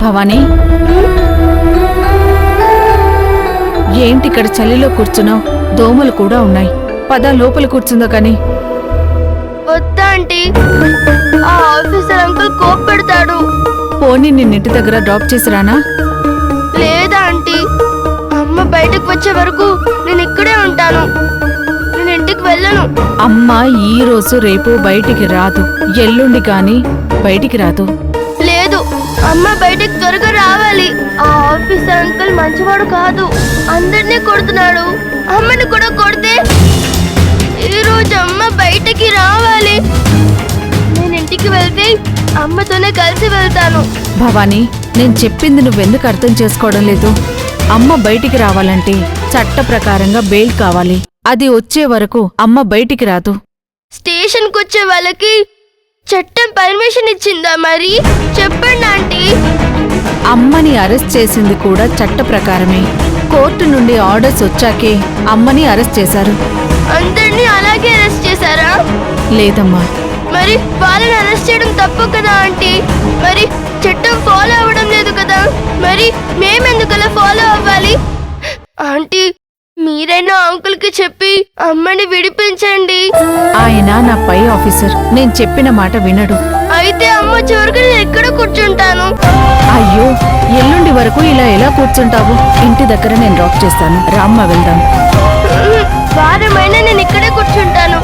భవానీ, ఏంటి ఇక్కడ చలిలో కూర్చున్నావు? దోమలు కూడా ఉన్నాయి. పద లోపల కూర్చుందో కాని. వద్దా ఆంటీ, ఆ ఆఫీసర్ అంకుల్ కోప్పడతాడు. పోనీ నిన్నింటి దగ్గర డ్రాప్ చేసి రానా? లేదా ఆంటీ, అమ్మ బయటకు వచ్చే వరకు నేను ఇక్కడే ఉంటాను. నేను ఇంటికి వెళ్ళను. అమ్మ ఈ రోజు రేపు బయటికి రాదు, ఎల్లుండి గాని బయటికి రాదు. లేదు, అమ్మ బయటకు త్వరగా రావాలి. ఆ ఆఫీసర్ అంకుల్ మంచివాడు కాదు, అందరినీ కొడుతున్నాడు. అమ్మని కూడా కొడితే ఈ రోజు అమ్మ బయటికి రావాలి. నేను ఇంటికి వెళ్తే అమ్మతోనే కలిసి వెళ్తాను. భవానీ, నేను చెప్పింది నువ్వెందుకు అర్థం చేసుకోవడం లేదు? అమ్మ బయటికి రావాలంటే చట్ట ప్రకారంగా బెయిల్ కావాలి. అది వచ్చే వరకు అమ్మ బయటికి రాదు. స్టేషన్కి వచ్చే వాళ్ళకి చట్టం పర్మిషన్ ఇచ్చిందా? మరి చెప్పండి ఆంటీ. అమ్మని అరెస్ట్ చేసింది కూడా చట్ట ప్రకారమే. కోర్టు నుండి ఆర్డర్స్ వచ్చాకే అమ్మని అరెస్ట్ చేశారు. అందరినీ అలాగే అరెస్ట్ చేశారా? లేదమ్మా. మరి వాళ్ళని అరెస్ట్ చేయడం తప్పు కదా ఆంటీ? మరి చట్టం ఫాలో అవ్వడం లేదు కదా? మరి మేమెందుకలా ఫాలో అవ్వాలి? ఆంటీ, మీరైనా అంకుల్ కి చెప్పి అమ్మని విడిపించండి. ఆయన నా పై ఆఫీసర్, నేను చెప్పిన మాట వినడు. అయితే అమ్మ చివరికి నేను ఎక్కడ కూర్చుంటాను? అయ్యో, ఎల్లుండి వరకు ఇలా ఎలా కూర్చుంటావు? ఇంటి దగ్గర నేను డ్రాప్ చేస్తాను, రామ్మ వెళ్దాం. వారమైనా నేను ఇక్కడే కూర్చుంటాను.